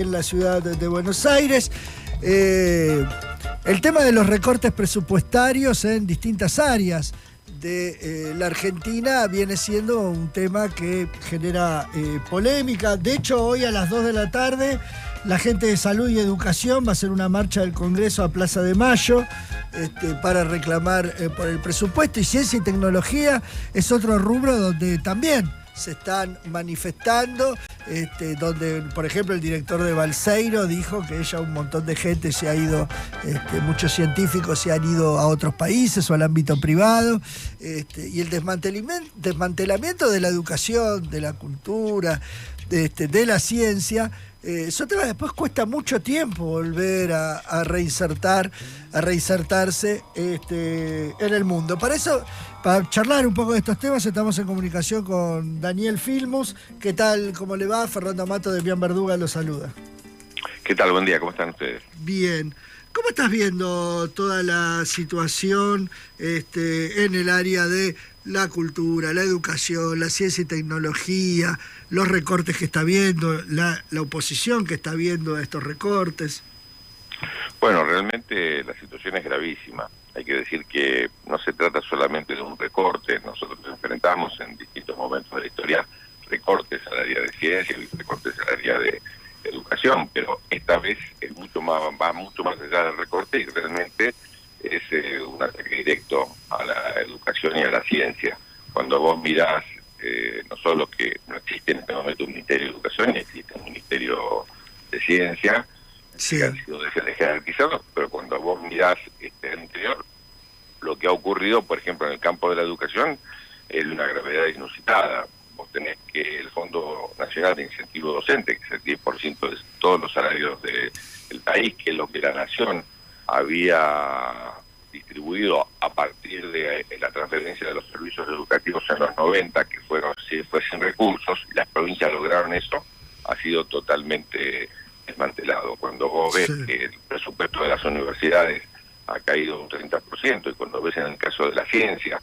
en la ciudad de Buenos Aires. El tema de los recortes presupuestarios en distintas áreas de la Argentina viene siendo un tema que genera polémica. De hecho, hoy a las 2 de la tarde, la gente de Salud y Educación va a hacer una marcha del Congreso a Plaza de Mayo para reclamar por el presupuesto. Y Ciencia y Tecnología es otro rubro donde también se están manifestando, donde, por ejemplo, el director de Balseiro dijo que ya un montón de gente se ha ido, muchos científicos se han ido a otros países o al ámbito privado, y el desmantelamiento de la educación, de la cultura, de la ciencia, eso después cuesta mucho tiempo volver a reinsertarse en el mundo. Para eso, para charlar un poco de estos temas, estamos en comunicación con Daniel Filmus. ¿Qué tal? ¿Cómo le va? Fernando Amato de Bian Verduga lo saluda. ¿Qué tal? Buen día, ¿cómo están ustedes? Bien. ¿Cómo estás viendo toda la situación en el área de la cultura, la educación, la ciencia y tecnología, los recortes que está viendo, la oposición que está viendo a estos recortes? Bueno, realmente la situación es gravísima. Hay que decir que no se trata solamente de un recorte. Nosotros enfrentamos en distintos momentos de la historia recortes al área de ciencia y recortes al área de educación, pero esta vez es va mucho más allá del recorte y realmente es un ataque directo a la educación y a la ciencia. Cuando vos mirás, no solo que no existe en este momento un Ministerio de Educación, ni existe un Ministerio de Ciencia, sí, que han sido jerarquizados, pero cuando vos mirás al interior, lo que ha ocurrido, por ejemplo, en el campo de la educación, es de una gravedad inusitada. Vos tenés que el Fondo Nacional de Incentivo Docente, que es el 10% de todos los salarios del país, que es lo que la Nación había distribuido a partir de la transferencia de los servicios educativos en los 90, que fue sin recursos, y las provincias lograron eso, ha sido totalmente desmantelado. Cuando vos ves que el presupuesto de las universidades ha caído un 30%, y cuando ves en el caso de la ciencia,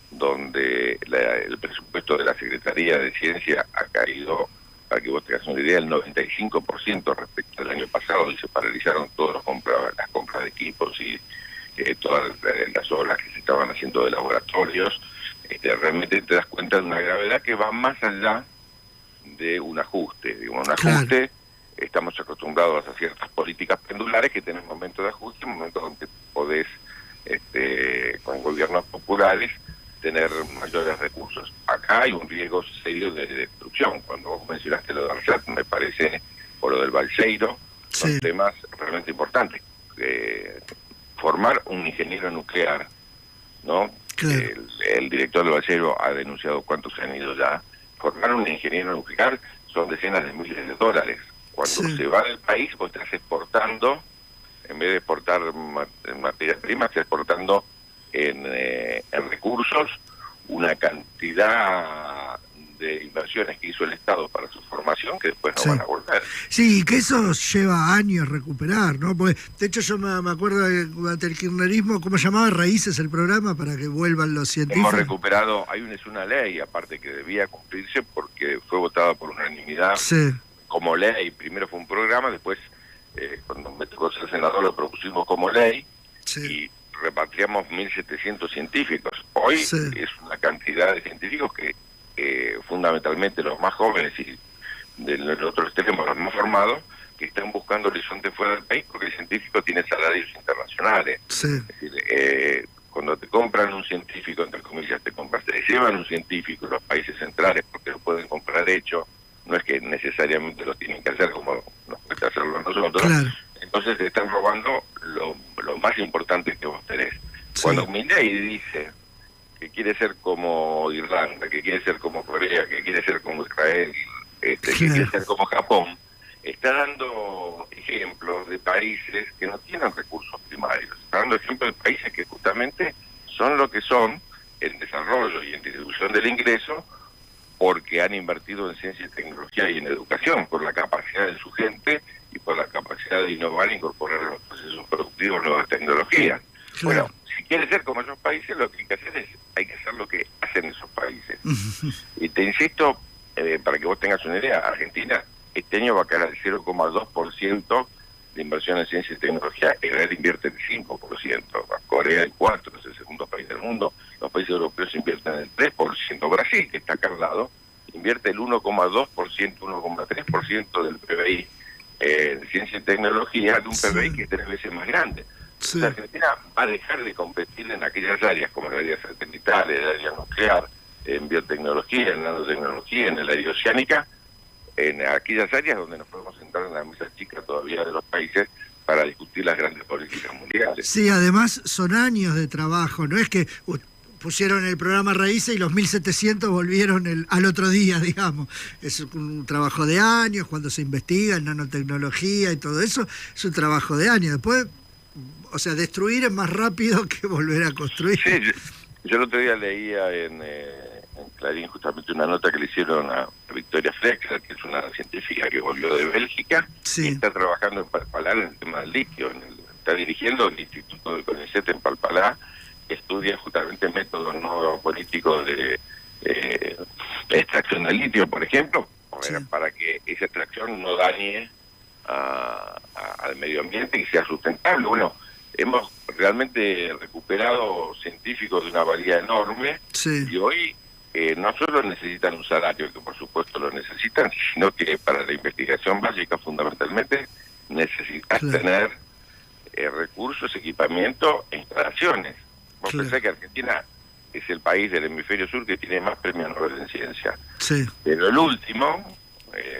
donde el presupuesto de la Secretaría de Ciencia ha caído, para que vos tengas una idea, el 95% respecto al año pasado, y se paralizaron todas las compras de equipos y todas las obras que se estaban haciendo de laboratorios, realmente te das cuenta de una gravedad que va más allá de un ajuste. Digo, un ajuste, estamos acostumbrados a ciertas políticas pendulares que tienen momentos de ajuste, momentos donde podés, con gobiernos populares, tener mayores recursos. Acá hay un riesgo serio de destrucción. Cuando vos mencionaste lo de ARSAT, me parece, o lo del Balseiro, son temas realmente importantes. Formar un ingeniero nuclear, ¿no? Claro. El director del Balseiro ha denunciado cuántos se han ido ya. Formar un ingeniero nuclear son decenas de miles de dólares. Cuando se va del país, vos estás exportando, en vez de exportar materia prima, estás exportando en recursos una cantidad de inversiones que hizo el Estado para su formación que después no van a volver. Sí, que eso lleva años recuperar, ¿no? Porque, de hecho, yo me acuerdo durante el kirchnerismo, ¿cómo llamaba? Raíces el programa para que vuelvan los científicos. Hemos recuperado, es una ley, aparte que debía cumplirse porque fue votada por unanimidad como ley. Primero fue un programa, después, cuando me tocó ser senador, lo propusimos como ley y repatriamos 1.700 científicos. Hoy es una cantidad de científicos que fundamentalmente los más jóvenes y del otro extremo los más formados, que están buscando horizonte fuera del país porque el científico tiene salarios internacionales. Es decir, cuando te compran un científico, entre comillas, te llevan un científico en los países centrales porque lo pueden comprar hecho, no es que necesariamente lo tienen que hacer como nos cuesta hacerlo nosotros. Entonces te están robando lo más importante que vos tenés. Cuando Milei dice que quiere ser como Irlanda, que quiere ser como Corea, que quiere ser como Israel, que quiere ser como Japón, está dando ejemplos de países que no tienen recursos primarios. Está dando ejemplos de países que justamente son lo que son en desarrollo y en distribución del ingreso porque han invertido en ciencia y tecnología y en educación, por la capacidad de su gente y por la capacidad de innovar e incorporar a los procesos productivos nuevas tecnologías. Bueno, si quieres ser como esos países, lo que hay que hacer es hacer lo que hacen esos países. Y te insisto, para que vos tengas una idea, Argentina este año va a caer al 0,2% 10% de inversión en ciencia y tecnología. Israel invierte el 5%, Corea el 4%, es el segundo país del mundo. Los países europeos invierten el 3%. Brasil, que está acá al lado, invierte el 1,2%, 1,3% del PBI de ciencia y tecnología, de un PBI que es 3 veces más grande. Sí. La Argentina va a dejar de competir en aquellas áreas como el área satelital, el área nuclear, en biotecnología, en nanotecnología, en el área oceánica, en aquellas áreas donde nos podemos sentar en la mesa chica todavía de los países para discutir las grandes políticas mundiales. Sí, además son años de trabajo, no es que pusieron el programa Raíces y los 1.700 volvieron al otro día, digamos. Es un trabajo de años, cuando se investiga en nanotecnología y todo eso, es un trabajo de años. Después, o sea, destruir es más rápido que volver a construir. Sí, yo el otro día leía en Clarín justamente una nota que le hicieron a Victoria Flexer, que es una científica que volvió de Bélgica, Sí. y está trabajando en Palpalá en el tema del litio. Está dirigiendo el Instituto del CONICET en Palpalá, que estudia justamente métodos no políticos de extracción del litio, por ejemplo, Sí. para que esa extracción no dañe al medio ambiente y sea sustentable. Bueno, hemos realmente recuperado científicos de una valía enorme, Sí. y hoy no solo necesitan un salario, que por supuesto lo necesitan, sino que para la investigación básica fundamentalmente necesitas Claro. tener recursos, equipamiento e instalaciones. Vos Claro. pensás que Argentina es el país del hemisferio sur que tiene más premios Nobel en ciencia. Sí. Pero el último,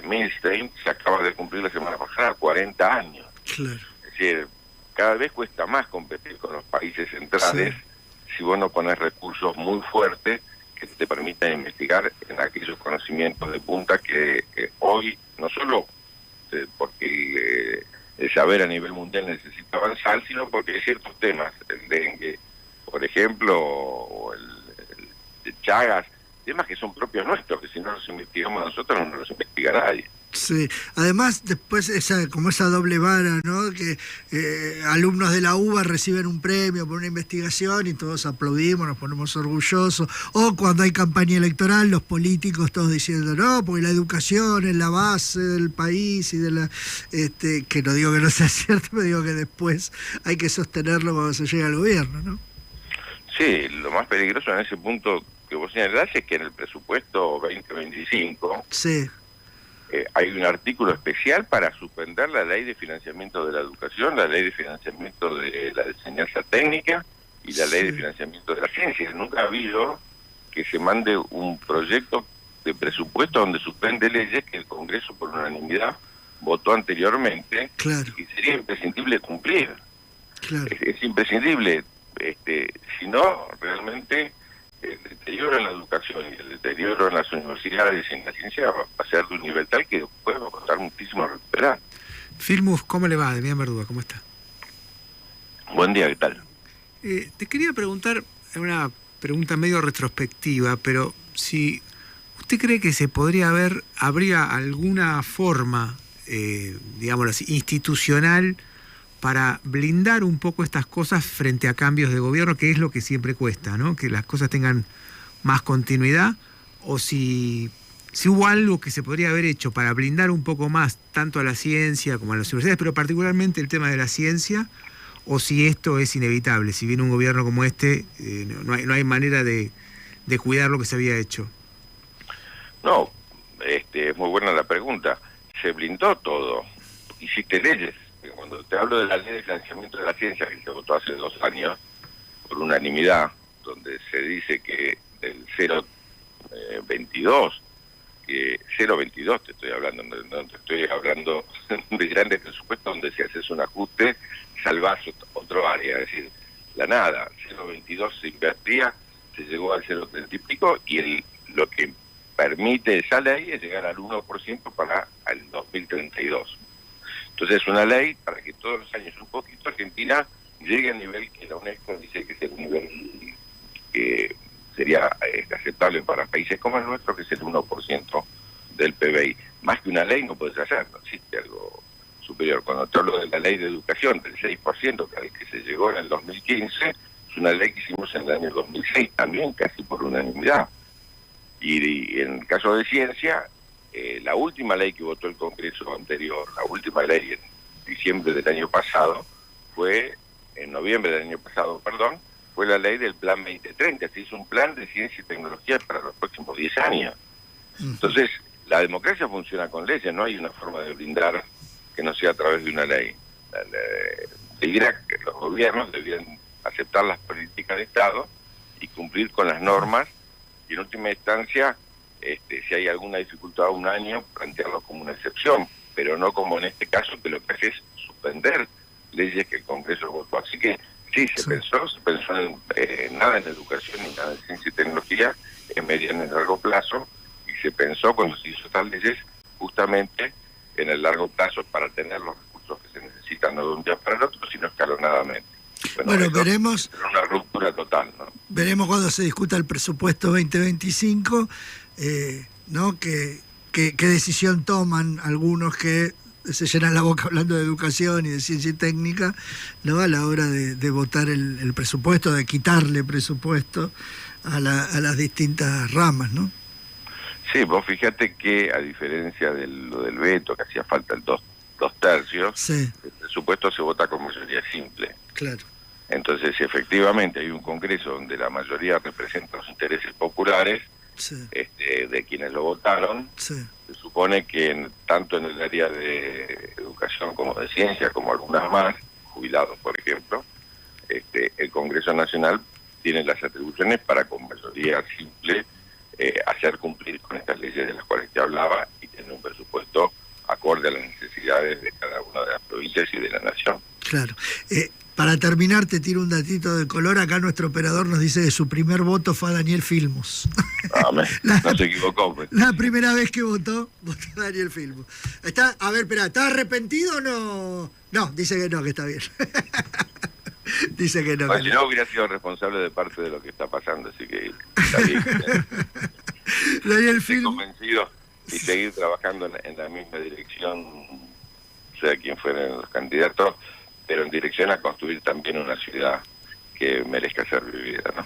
Milstein, se acaba de cumplir la semana pasada 40 años. Claro. Es decir, cada vez cuesta más competir con los países centrales si vos no pones recursos muy fuertes que te permitan investigar en aquellos conocimientos de punta que hoy, no solo porque el saber a nivel mundial necesita avanzar, sino porque hay ciertos temas, el dengue, por ejemplo, o el Chagas, temas que son propios nuestros, que si no los investigamos nosotros no los investiga nadie. Sí, además después como esa doble vara, ¿no? Que alumnos de la UBA reciben un premio por una investigación y todos aplaudimos, nos ponemos orgullosos, o cuando hay campaña electoral los políticos todos diciendo no, porque la educación es la base del país y de la que no digo que no sea cierto, pero digo que después hay que sostenerlo cuando se llega al gobierno, ¿no? Sí, lo más peligroso en ese punto que vos señalás es que en el presupuesto 2025 Sí. Hay un artículo especial para suspender la ley de financiamiento de la educación, la ley de financiamiento de la enseñanza técnica y la ley de financiamiento de la ciencia. Nunca ha habido que se mande un proyecto de presupuesto donde suspende leyes que el Congreso por unanimidad votó anteriormente. Claro. Y sería imprescindible cumplir. Claro. Es imprescindible. Si no, realmente el deterioro en la educación y el deterioro en las universidades y en la ciencia va a ser de un nivel tal que después va a costar muchísimo recuperar. Filmus, ¿cómo le va? Demián Verduga, ¿cómo está? Buen día, ¿qué tal? Te quería preguntar, una pregunta medio retrospectiva, pero si usted cree que habría alguna forma, digámoslo así, institucional para blindar un poco estas cosas frente a cambios de gobierno, que es lo que siempre cuesta, ¿no? Que las cosas tengan más continuidad, o si hubo algo que se podría haber hecho para blindar un poco más tanto a la ciencia como a las universidades, pero particularmente el tema de la ciencia, o si esto es inevitable, si viene un gobierno como este, no hay manera de cuidar lo que se había hecho. No, es muy buena la pregunta. Se blindó todo. Hiciste leyes. Cuando te hablo de la ley de financiamiento de la ciencia, que se votó hace 2 años, por unanimidad, donde se dice que del 0,22, que 0,22 te estoy hablando, no te estoy hablando de grandes presupuestos donde si haces un ajuste, salvás otro área, es decir, la nada, 0,22 se invertía, se llegó al 0,30 y pico, y lo que permite esa ley es llegar al 1% para el 2032. Entonces es una ley para que todos los años un poquito Argentina llegue al nivel que la UNESCO dice que es el nivel que sería aceptable para países como el nuestro, que es el 1% del PBI. Más que una ley no puedes hacer, no existe algo superior. Cuando te hablo de la ley de educación del 6%, que se llegó en el 2015, es una ley que hicimos en el año 2006, también casi por unanimidad. Y en el caso de ciencia, la última ley que votó el Congreso anterior, la última ley en diciembre del año pasado, en noviembre del año pasado, perdón, fue la ley del Plan 2030. Se hizo un plan de ciencia y tecnología para los próximos 10 años. Entonces, la democracia funciona con leyes, no hay una forma de blindar que no sea a través de una ley. Los gobiernos debían aceptar las políticas de Estado y cumplir con las normas, y en última instancia, si hay alguna dificultad un año, plantearlo como una excepción, pero no como en este caso, que lo que hace es suspender leyes que el Congreso votó. Así que sí, se pensó en nada en educación ni nada en ciencia y tecnología en mediano y largo plazo, y se pensó cuando se hizo estas leyes justamente en el largo plazo para tener los recursos que se necesitan, no de un día para el otro, sino escalonadamente. Bueno, veremos. Es una ruptura total, ¿no? Veremos cuando se discuta el presupuesto 2025, ¿no? ¿Qué decisión toman algunos que se llenan la boca hablando de educación y de ciencia y técnica, ¿no? A la hora de votar el presupuesto, de quitarle presupuesto a las distintas ramas, ¿no? Sí, vos fíjate que a diferencia del veto, que hacía falta el 2/3, sí, el presupuesto se vota con mayoría simple. Claro. Entonces, si efectivamente hay un Congreso donde la mayoría representa los intereses populares, sí, de quienes lo votaron, sí, se supone que tanto en el área de educación como de ciencia, como algunas más, jubilados por ejemplo, el Congreso Nacional tiene las atribuciones para con mayoría simple hacer cumplir con estas leyes de las cuales te hablaba y tener un presupuesto acorde a las necesidades de cada una de las provincias y de la nación. Claro. Para terminar, te tiro un datito de color. Acá nuestro operador nos dice que su primer voto fue a Daniel Filmus. No se equivocó. Pues. La primera vez que votó a Daniel Filmus. A ver, espera, ¿está arrepentido o no? No, dice que no, que está bien. Dice que no. Bueno, si no, hubiera sido responsable de parte de lo que está pasando, así que está bien. Daniel Estoy Filmus. convencido y seguir trabajando en la misma dirección, sea quien fueran los candidatos, pero en dirección a construir también una ciudad que merezca ser vivida, ¿no?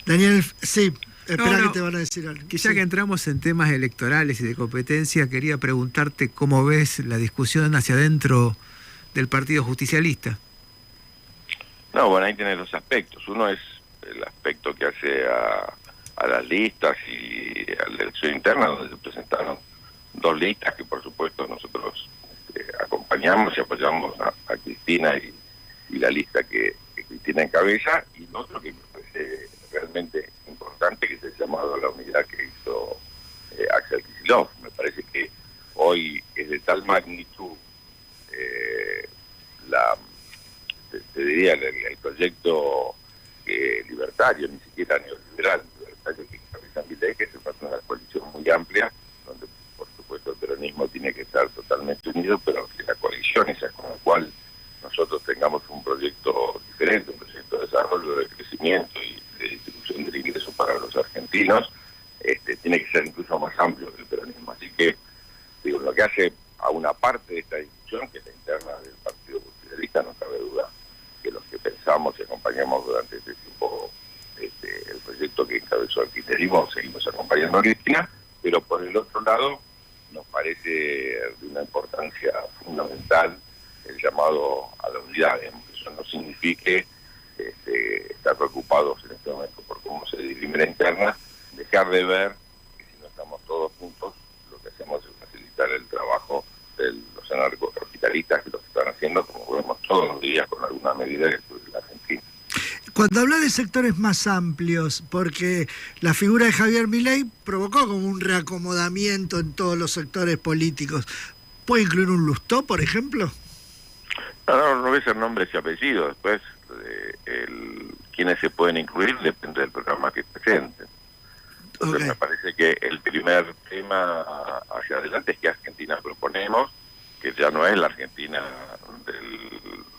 Daniel, sí, espera que te van a decir algo. Que ya que entramos en temas electorales y de competencia, quería preguntarte cómo ves la discusión hacia adentro del Partido Justicialista. No, bueno, ahí tiene dos aspectos. Uno es el aspecto que hace a las listas y a la elección interna, donde se presentaron dos listas que por supuesto nosotros acompañamos y apoyamos a Cristina y la lista que Cristina encabeza, y lo otro que me parece realmente importante, que es el llamado a la unidad que hizo Axel Kicillof. Me parece que hoy es de tal magnitud te diría el proyecto libertario, ni siquiera neoliberal, libertario que encabeza Milei, que se trata de una coalición muy amplia, donde por supuesto el peronismo tiene que estar totalmente unido, pero que la coalición esa con la cual nosotros tengamos un proyecto diferente, un proyecto de desarrollo, de crecimiento y de distribución del ingreso para los argentinos, tiene que ser incluso más amplio que el peronismo. Así que, digo, lo que hace a una parte de esta discusión, que es la interna del Partido Justicialista, no cabe duda que los que pensamos y acompañamos durante este tiempo el proyecto que encabezó el kirchnerismo, seguimos acompañando a Cristina, pero por el otro lado nos parece de una importancia fundamental el llamado a la unidad. Eso no signifique estar preocupados en este momento por cómo se dirime la interna, dejar de ver que si no estamos todos juntos, lo que hacemos es facilitar el trabajo de los anarcocapitalistas que lo están haciendo, como vemos todos los días, con alguna medida que estudia la Argentina. Cuando habla de sectores más amplios, porque la figura de Javier Milei provocó como un reacomodamiento en todos los sectores políticos, ¿puede incluir un Lustó, por ejemplo? No voy a ser nombres y apellidos. Después, quiénes se pueden incluir depende del programa que presenten. Entonces, okay, me parece que el primer tema hacia adelante es que Argentina proponemos, que ya no es la Argentina del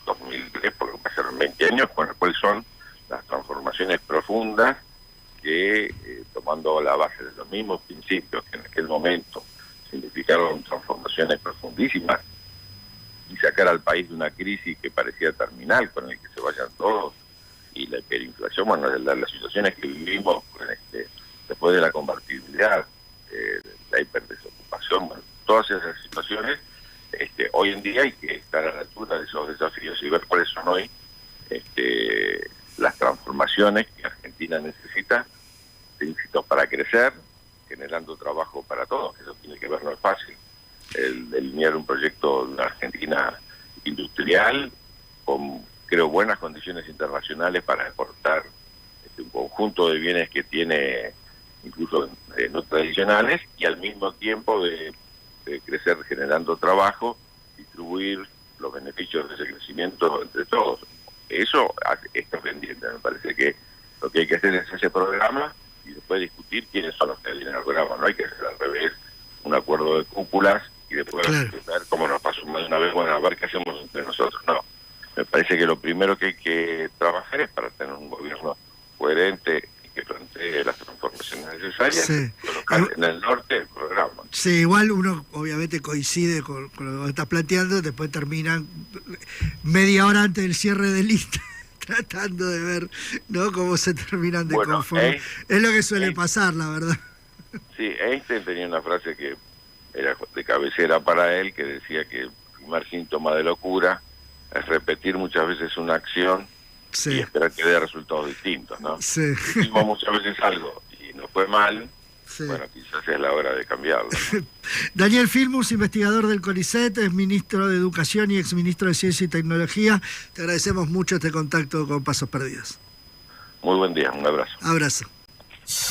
2003, porque pasaron 20 años, cuáles son las transformaciones profundas que, tomando la base de los mismos principios que en aquel momento significaron transformaciones profundísimas, y sacar al país de una crisis que parecía terminal, con el que se vayan todos, y la hiperinflación, bueno, las situaciones que vivimos después de la convertibilidad, la hiperdesocupación, ocupación, bueno, todas esas situaciones, hoy en día hay que estar a la altura de esos desafíos y ver cuáles son hoy las transformaciones que Argentina necesita, para crecer, generando trabajo para todos, que eso tiene que ver, no es fácil, el delinear un proyecto de una Argentina industrial con, creo, buenas condiciones internacionales para exportar un conjunto de bienes que tiene incluso no tradicionales, y al mismo tiempo de crecer generando trabajo, distribuir los beneficios de ese crecimiento entre todos. Eso está pendiente. Me parece que lo que hay que hacer es ese programa y después discutir quiénes son los que tienen el programa. No hay que hacer al revés un acuerdo de cúpulas y después ver cómo nos pasó más de una vez, bueno, a ver qué hacemos entre nosotros. No, me parece que lo primero que hay que trabajar es para tener un gobierno coherente y que plantee las transformaciones necesarias, colocar en el norte el programa. Sí, igual uno obviamente coincide con lo que estás planteando, después terminan media hora antes del cierre del lista tratando de ver, ¿no?, cómo se terminan de conformar. Es lo que suele pasar, la verdad. Sí, Einstein tenía una frase que era de cabecera para él, que decía que el primer síntoma de locura es repetir muchas veces una acción y esperar que dé resultados distintos, ¿no? Sí. Hicimos muchas veces algo y nos fue mal, bueno, quizás es la hora de cambiarlo, ¿no? Daniel Filmus, investigador del CONICET, es ministro de Educación y exministro de Ciencia y Tecnología. Te agradecemos mucho este contacto con Pasos Perdidos. Muy buen día, un abrazo. Abrazo.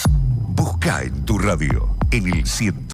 Busca en tu radio, en el 100.